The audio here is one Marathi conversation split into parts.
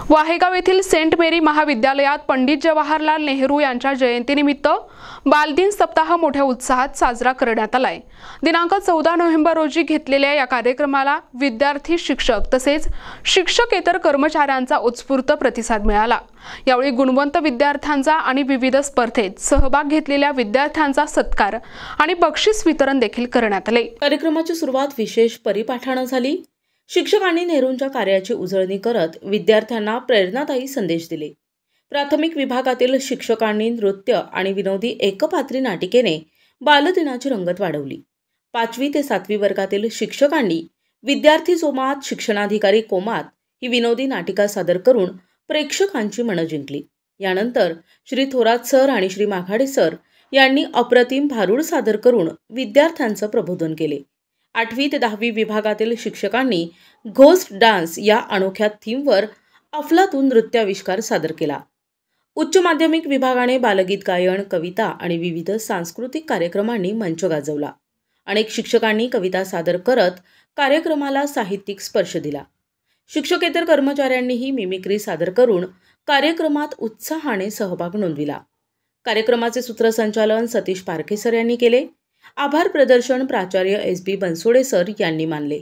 वाहेगाव येथील सेंट मेरी महाविद्यालयात पंडित जवाहरलाल नेहरू यांच्या जयंतीनिमित्त बालदिन सप्ताह मोठ्या उत्साहात साजरा करण्यात आलाय। दिनांक 14 नोव्हेंबर रोजी घेतलेल्या या कार्यक्रमाला विद्यार्थी, शिक्षक तसेच शिक्षकेतर कर्मचाऱ्यांचा उत्स्फूर्त प्रतिसाद मिळाला। यावेळी गुणवंत विद्यार्थ्यांचा आणि विविध स्पर्धेत सहभाग घेतलेल्या विद्यार्थ्यांचा सत्कार आणि बक्षीस वितरण देखील करण्यात आले। कार्यक्रमाची सुरुवात विशेष परिपाठाने झाली। शिक्षकांनी नेहरूंच्या कार्याची उजळणी करत विद्यार्थ्यांना प्रेरणादायी संदेश दिले। प्राथमिक विभागातील शिक्षकांनी नृत्य आणि विनोदी एकपात्री नाटिकेने बालदिनाची रंगत वाढवली। 5वी ते 7वी वर्गातील शिक्षकांनी विद्यार्थी जोमात, शिक्षणाधिकारी कोमात ही विनोदी नाटिका सादर करून प्रेक्षकांची मनं जिंकली। यानंतर श्री थोरात सर आणि श्री माघाडे सर यांनी अप्रतिम भारूड सादर करून विद्यार्थ्यांचं प्रबोधन केले। 8वी ते 10वी विभागातील शिक्षकांनी घोस्ट डान्स या अनोख्या थीमवर अफलातून नृत्याविष्कार सादर केला। उच्च माध्यमिक विभागाने बालगीत गायन, कविता आणि विविध सांस्कृतिक कार्यक्रमांनी मंच गाजवला। अनेक शिक्षकांनी कविता सादर करत कार्यक्रमाला साहित्यिक स्पर्श दिला। शिक्षकेतर कर्मचाऱ्यांनीही मिमिक्री सादर करून कार्यक्रमात उत्साहाने सहभाग नोंदविला। कार्यक्रमाचे सूत्रसंचालन सतीश पारखे सर यांनी केले। आभार प्रदर्शन प्राचार्य SB बनसोडे सर यांनी मानले।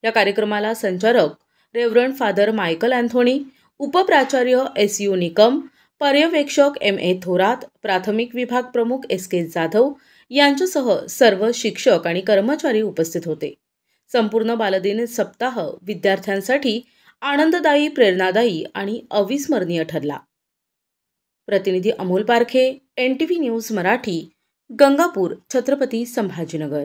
या कार्यक्रमाला संचालक रेव्हरंड फादर मायकल अँथोनी, उपप्राचार्य SU निकम, पर्यवेक्षक MA थोरात, प्राथमिक विभाग प्रमुख SK जाधव यांच्यासह सर्व शिक्षक आणि कर्मचारी उपस्थित होते। संपूर्ण बालदिन सप्ताह विद्यार्थ्यांसाठी आनंददायी, प्रेरणादायी आणि अविस्मरणीय ठरला। प्रतिनिधी अमोल पारखे, NTV न्यूज मराठी, गंगापूर, छत्रपती संभाजीनगर।